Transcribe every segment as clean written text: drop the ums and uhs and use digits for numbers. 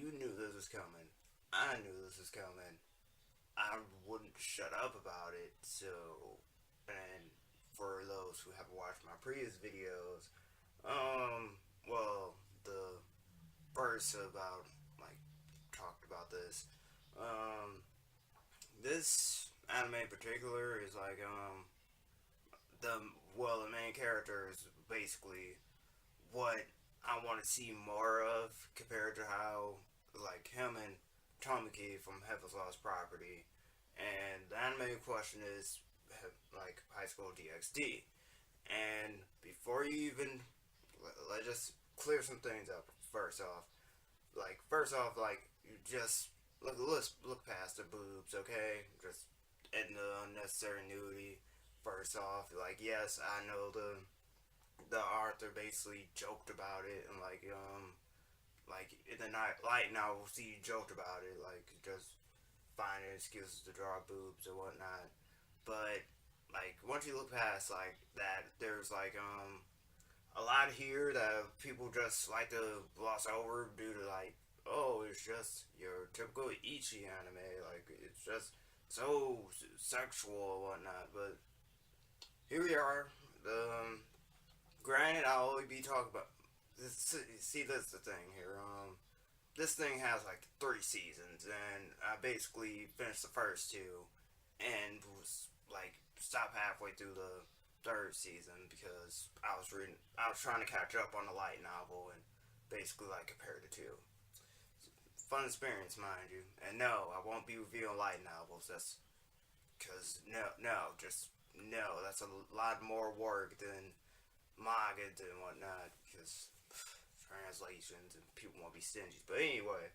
you knew this was coming. I knew this was coming. I wouldn't shut up about it. So, and for those who haven't watched my previous videos, well, the first about like talked about this. Um, this anime in particular is like the the main character is basically what I want to see more of compared to how like him and Tomoki from Heaven's Lost Property. And the anime question is like High School DXD. And before you even let's just clear some things up first off. Like you just let's look past the boobs, okay? Just and the unnecessary nudity. First off, like yes, I know the author basically joked about it and like in the night light novel he joked about it like just finding excuses to draw boobs or whatnot. But like once you look past like that, there's like a lot here that people just like to gloss over due to like, oh, it's just your typical ichi anime, like it's just so sexual and whatnot. But here we are. Granted, I'll only be talking about this. See, that's the thing here. This thing has like 3 seasons, and I basically finished the first two, and was like stopped halfway through the third season because I was trying to catch up on the light novel and basically like compare the two. Fun experience, mind you. And no, I won't be reviewing light novels. That's because just no. That's a lot more work than manga and whatnot because translations and people won't be stingy. But anyway,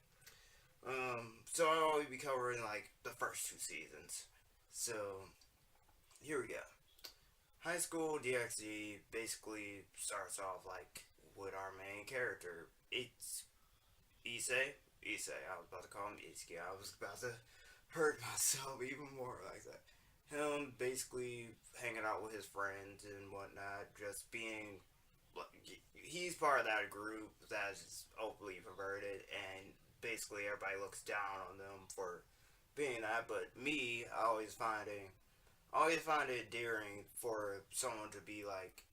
so I'll be covering like the first 2 seasons. So here we go. High School DXD basically starts off like with our main character. It's Issei. Issei. I was about to call him Itsuki. I was about to hurt myself even more like that. Him basically hanging out with his friends and whatnot, just being he's part of that group that's openly perverted, and basically everybody looks down on them for being that. But me, I always find it endearing for someone to be like,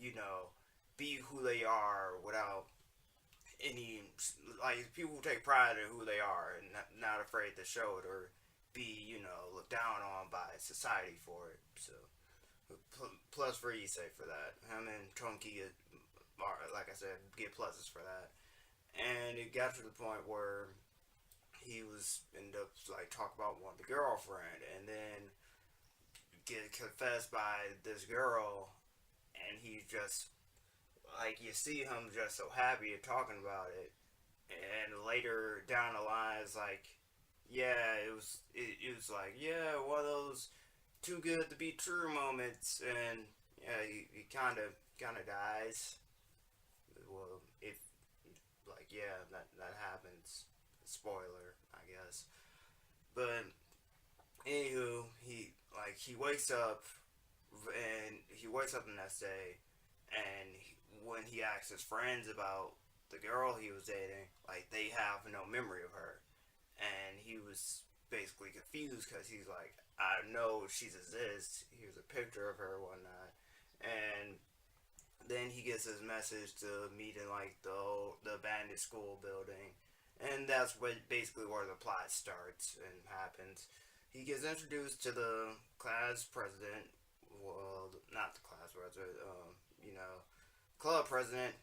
you know, be who they are without any like people who take pride in who they are and not afraid to show it or be looked down on by society for it. So plus for Issei for that. Him and Tonki are, like I said, get pluses for that. And it got to the point where he was end up like talk about one the girlfriend, and then get confessed by this girl, and he just like you see him just so happy and talking about it, and later down the line it's like, yeah, it was like yeah one of those too good to be true moments, and yeah he kind of dies. Well, if like yeah that happens, spoiler I guess. But anywho, he wakes up the next day, and when he asks his friends about the girl he was dating, like they have no memory of her, and he was basically confused because he's like, I know she's exists. Here's a picture of her, and whatnot, and then he gets his message to meet in like the abandoned school building, and that's what basically where the plot starts and happens. He gets introduced to the class president. Well, not the class president. Club president,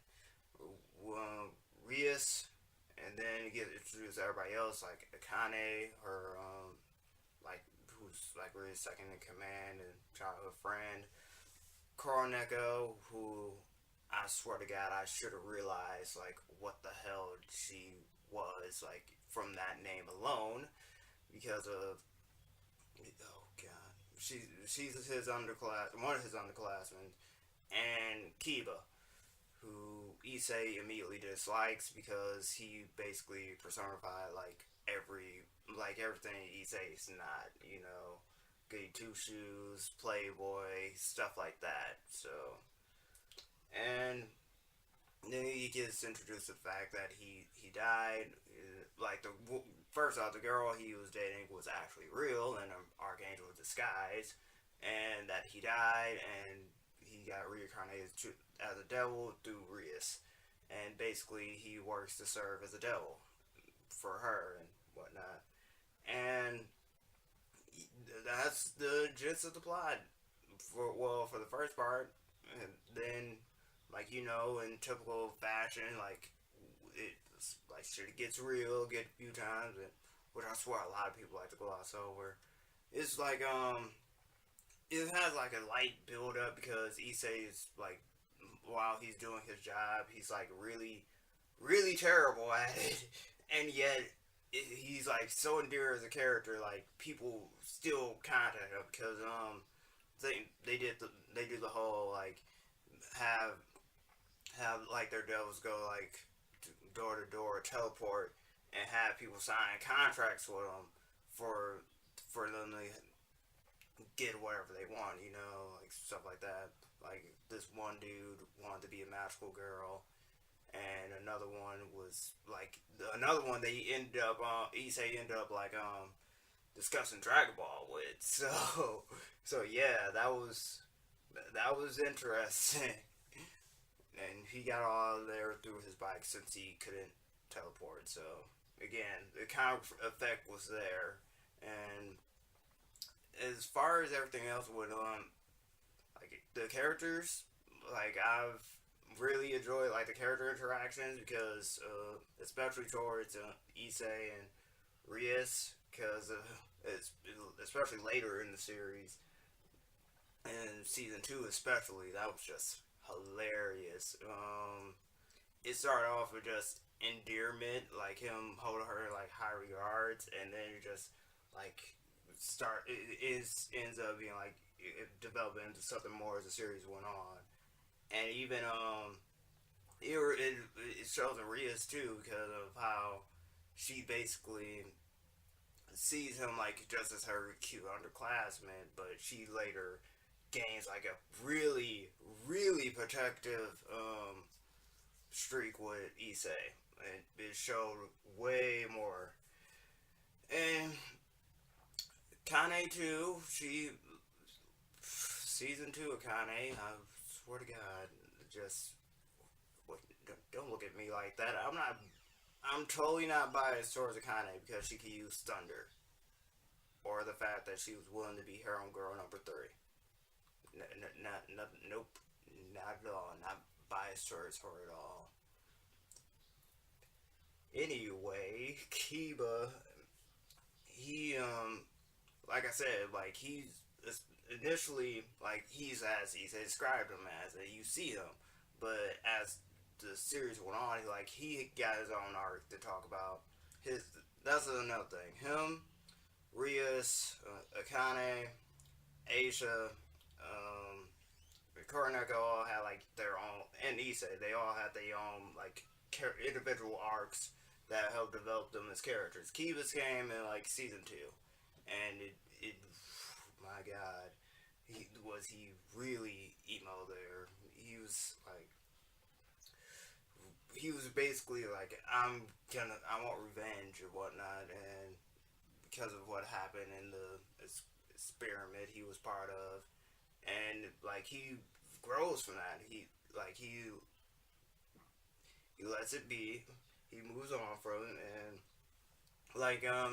Rias, and then he gets introduced to everybody else like Akane, her like who's like really second in command and childhood friend. Koroneko, who I swear to God I should have realized like what the hell she was like from that name alone because of oh god she's his underclass one of his underclassmen, and Kiba, who Issei immediately dislikes because he basically personified everything Issei is not, goody two shoes, playboy, stuff like that. So, and then he gets introduced to the fact that he died. Like the first off, the girl he was dating was actually real and an archangel in disguise, and that he died and he got reincarnated as a devil through Rias, and basically he works to serve as a devil for her and whatnot. And that's the gist of the plot. For the first part, and then in typical fashion, it's like shit gets real, get a few times, and which I swear a lot of people like to gloss over. It's it has like a light build up because Issei is like while he's doing his job, he's like really really terrible at it, and yet he's like so endearing as a character. Like people still contact him because they do the whole like have like their devils go like door to door teleport and have people sign contracts with them for them to get whatever they want, like stuff like that. Like this one dude wanted to be a magical girl, and another one they ended up Issei ended up discussing Dragon Ball with. So yeah, that was interesting. And he got all there through his bike since he couldn't teleport. So again, the kind of effect was there. And as far as everything else went on, like the characters, like I've really enjoyed like the character interactions because especially towards Issei and Rias because it's especially later in the series and season two especially that was just hilarious. It started off with just endearment, like him holding her in like high regards, and then it just like ends up being like it developed into something more as the series went on, and even it shows in Ria's too because of how she basically sees him like just as her cute underclassman, but she later gains like a really, really protective streak with Issei, and it showed way more. And Kane too, she season two of Kane, I swear to God, just don't look at me like that. I'm totally not biased towards Akane because she could use thunder, or the fact that she was willing to be her own girl number three. Nope, not at all. Not biased towards her at all. Anyway, Kiba, he like I said, like initially like he's as he described him as, and you see him, but as the series went on, he got his own arc to talk about. His That's another thing. Him, Rias, Akane, Aisha, um, Koroneko all had like their own, and Issei, they all had their own like individual arcs that helped develop them as characters. Kivas came in like season two, and it my God, he really emo there. He was basically like I want revenge and whatnot, and because of what happened in the experiment he was part of, and like he grows from that. He lets it be. He moves on from it, and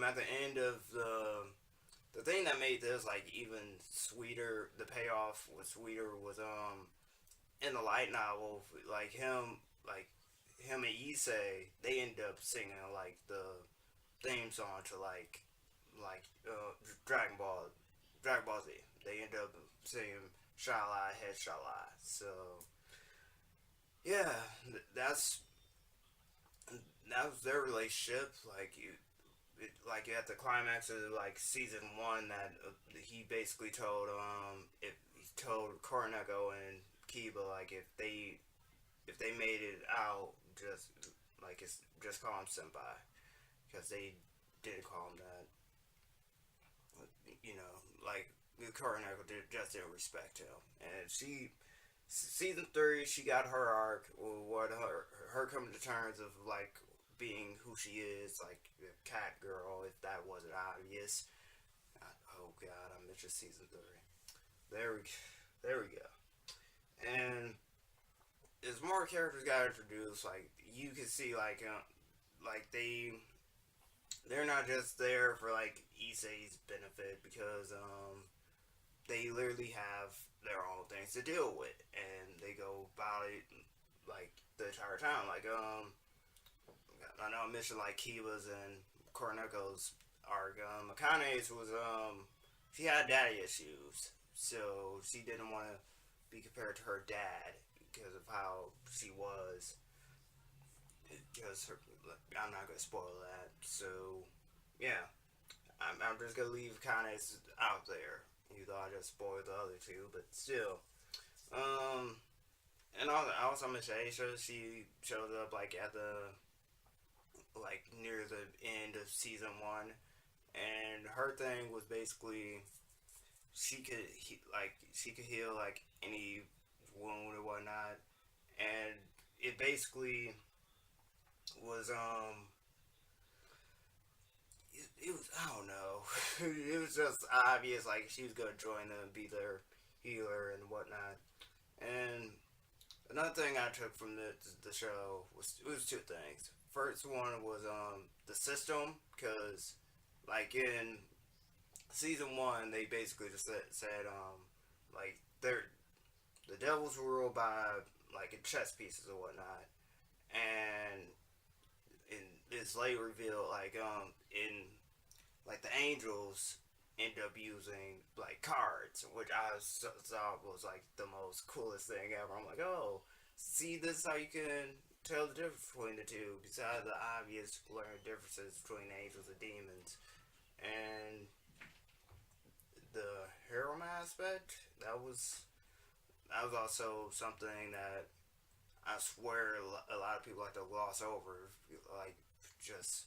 at the end of the thing that made this like even sweeter, the payoff was sweeter was in the light novel, like him and Issei, they end up singing like the theme song to Dragon Ball Dragon Ball Z. They end up singing Shala Head Shala. So yeah, that's that was their relationship. Like at the climax of like season one, that he basically told if he told Koroneko and Kiba like if they made it out, it's just call him senpai because they didn't call him that. You know, like Koroneko just didn't respect him, and Season 3, she got her arc, what her coming to terms of like being who she is, like a cat girl, if that wasn't obvious. Oh god, I missed season 3. There we there we go. And as more characters got introduced, like you can see like they're not just there for like Issei's benefit because they literally have their own things to deal with, and they go about it like the entire time. Like I know I mentioned like Kiba's and Korneko's arc. Akane's was she had daddy issues, so she didn't want to be compared to her dad because of how she was. Because her, I'm not gonna spoil that. So yeah, I'm just gonna leave Kane's out there. You thought I just spoiled the other two, but still. Um, and also Miss Aisha, she showed up like at the like near the end of season one, and her thing was basically she could heal like any wound or whatnot, and it basically was it was I don't know. It was just obvious like she was gonna join them, be their healer and whatnot. And another thing I took from the show was it was two things. First one was the system because like in season one they basically just said like they're the devils ruled by like chess pieces or whatnot, and in it's later revealed like in like the angels end up using like cards, which I thought was like the most coolest thing ever. I'm like, oh, see, this is how you can tell the difference between the two, besides the obvious glaring differences between angels and demons. And the harem aspect, that was also something that I swear a lot of people like to gloss over, like just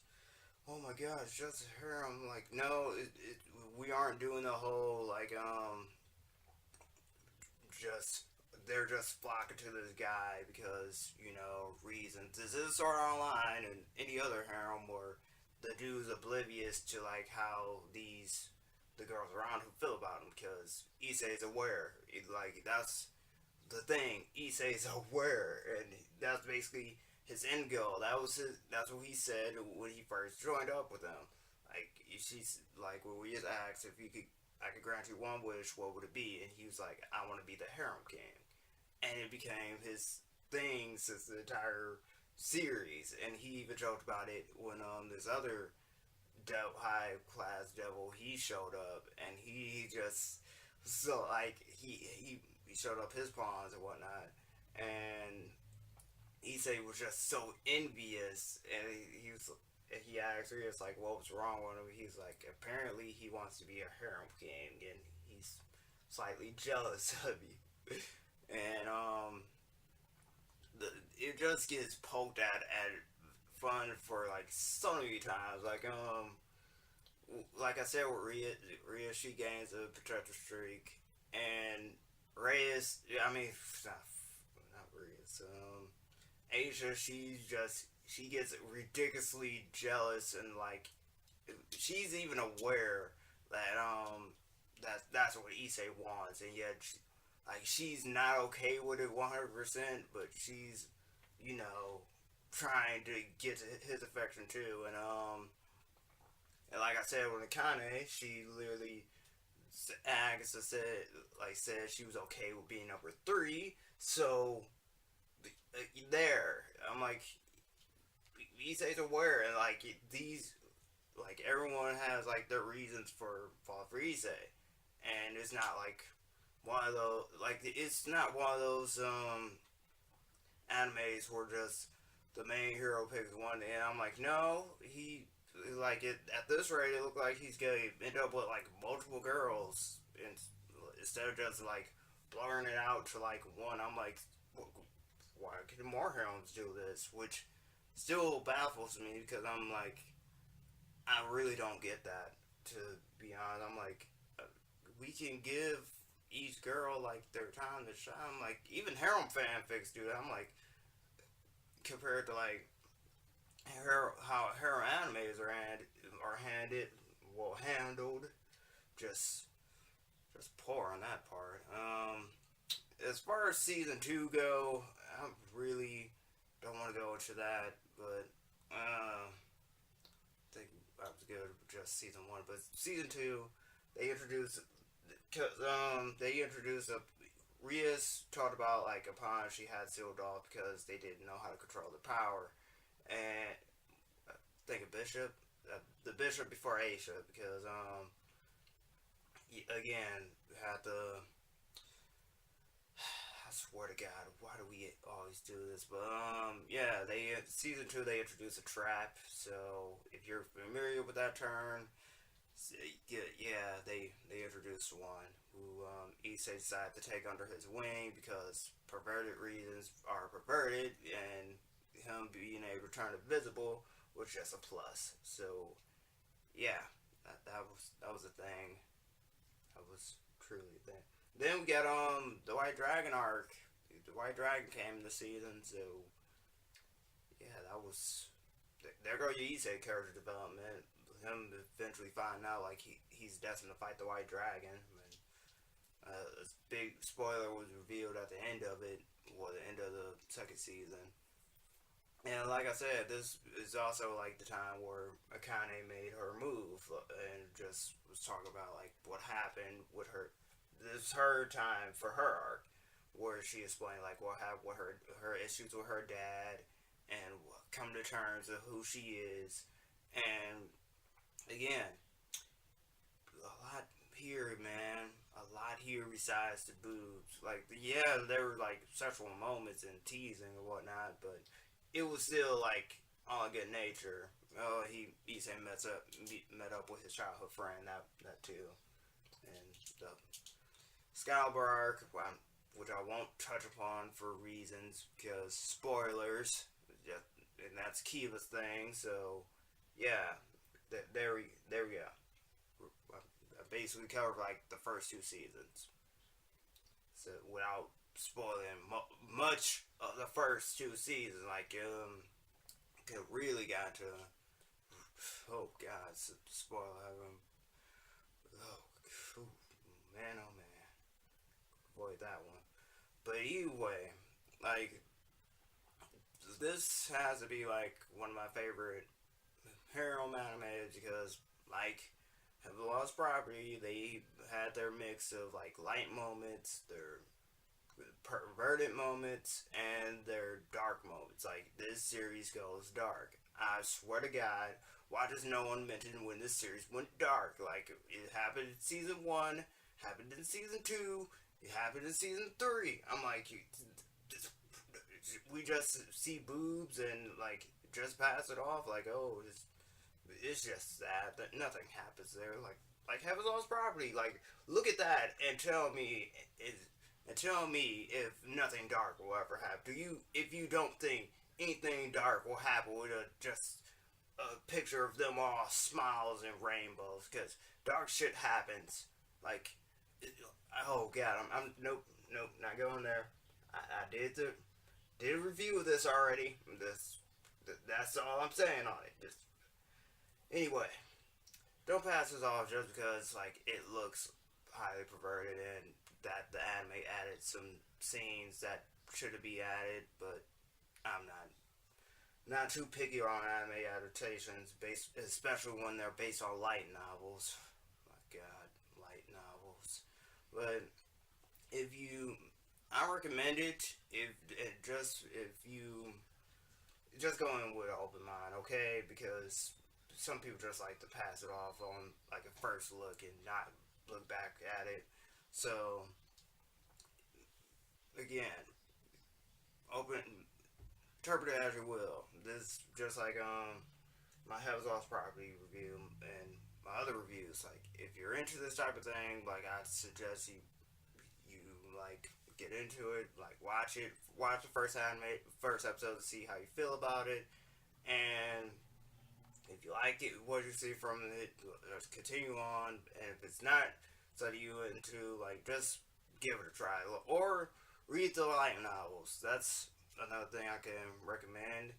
oh my gosh, just her. I'm like, no, we aren't doing the whole like just they're just flocking to this guy because reasons. This is sort of online and any other harem where the dude's oblivious to like how the girls around him feel about him because Issei's aware. Like that's the thing. Issei's aware, and that's basically his end goal. That's what he said when he first joined up with them. Like she's like when we just asked if he could I could grant you one wish, what would it be? And he was like, I want to be the harem king. And it became his thing since the entire series. And he even joked about it when this other high class devil he showed up, and he just so like he showed up his pawns and whatnot, and Issei was just so envious, and he was. He asked her, like, what was wrong with him? He's like, apparently he wants to be a harem king, and he's slightly jealous of you. And it just gets poked at fun for like so many times. Like I said with Rhea, she gains a protector streak, and Reyes, I mean, not Reyes, Asia, she gets ridiculously jealous, and like she's even aware that that's what Issei wants, and yet like she's not okay with it 100%, but she's you know trying to get to his affection too, and like I said with Akane, she literally Agatha said she was okay with being number three, so there I'm like Issei's aware, and like these like everyone has like their reasons for fall for Issei, and it's not like one of those like it's not one of those animes where just the main hero picks one, and I'm like no he like it at this rate it looked like he's gonna end up with like multiple girls, and instead of just like blurring it out to like one. I'm like why can more heroines do this, which still baffles me because I'm like I really don't get that, to be honest. I'm like, we can give each girl like their time to shine. Like even harem fanfics do that. I'm like compared to like how harem animes are handed well handled. Just just poor on that part. As far as season two go, I really don't want to go into that, but I think I was good with just season one. But season two, they introduced a Ria's talked about like upon she had sealed off because they didn't know how to control the power, and I think a bishop, the bishop before Aisha, because again had the I swear to God, why do we always do this? But yeah, they season two they introduced a trap. So if you're familiar with that term, yeah, they introduced one who Issei decided to take under his wing because perverted reasons are perverted, and him being able to turn invisible was just a plus. So yeah, that was a thing. That was truly a thing. Then we got the White Dragon arc. The White Dragon came in the season, so yeah, that was there go your Issei character development. Him eventually finding out like he's destined to fight the White Dragon. And, a big spoiler was revealed at the end of it, or the end of the second season. And like I said, this is also like the time where Akane made her move and just was talking about like what happened with her. This is her time for her arc, where she explained like what her issues with her dad and come to terms of who she is. And again, a lot here, man. A lot here besides the boobs. Like, yeah, there were like sexual moments and teasing and whatnot, but it was still like all good nature. Oh, he said met up with his childhood friend that too, and the Scalber arc, which I won't touch upon for reasons because spoilers, and that's Kiva's thing. So yeah, there we go. I basically covered like the first two seasons, so without spoiling much of the first two seasons, like could really got to oh god, spoil heaven. Oh, man, oh man, avoid that one. But anyway, like this has to be like one of my favorite harem animes because like have lost property. They had their mix of like light moments, their perverted moments, and their dark moments. Like this series goes dark. I swear to God, why does no one mention when this series went dark? Like it happened in season one, happened in season two, it happened in season three. I'm like, we just see boobs and like just pass it off like oh it's just sad that nothing happens there. Like Heaven's Lost Property. Like look at that and tell me if nothing dark will ever happen. Do you if you don't think anything dark will happen with just a picture of them all smiles and rainbows? Because dark shit happens. Like oh god, I'm nope not going there. I did a review of this already. That's all I'm saying on it. Just anyway, don't pass this off just because like it looks highly perverted and that the anime added some scenes that should be added, but I'm not too picky on anime adaptations, especially when they're based on light novels. My God, light novels. But if you, I recommend it. If you just go in with an open mind, okay? Because some people just like to pass it off on like a first look and not look back at it. So again, open interpret it as you will. This just like my Heaven's Lost Property review and my other reviews. Like if you're into this type of thing, like I'd suggest you like get into it, like watch it, watch the first episode to see how you feel about it, and if you like it, what you see from it, just continue on. And if it's not something you into, like just give it a try. Or read the light novels. That's another thing I can recommend.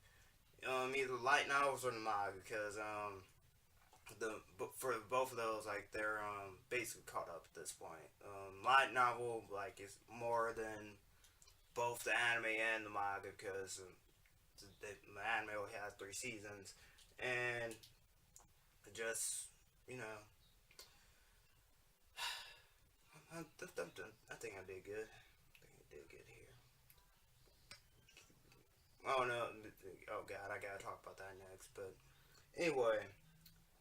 Either light novels or the manga, because the for both of those, like, they're basically caught up at this point. Light novel, like, is more than both the anime and the manga, because the anime only has 3 seasons, and just, you know, I think I did good. I think I did good here. Oh no! Oh god, I gotta talk about that next. But anyway,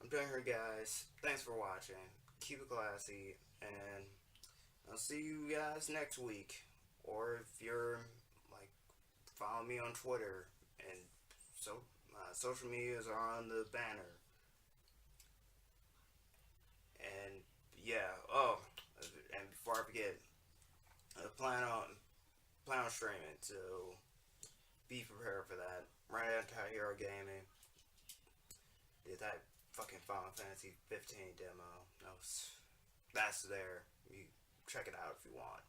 I'm done here, guys. Thanks for watching. Keep it classy, and I'll see you guys next week. Or if you're like, follow me on Twitter, and so social medias are on the banner. And yeah, oh, and before I forget, plan on streaming. So be prepared for that. Right after Hero Gaming did that fucking Final Fantasy 15 demo. That's there. You check it out if you want.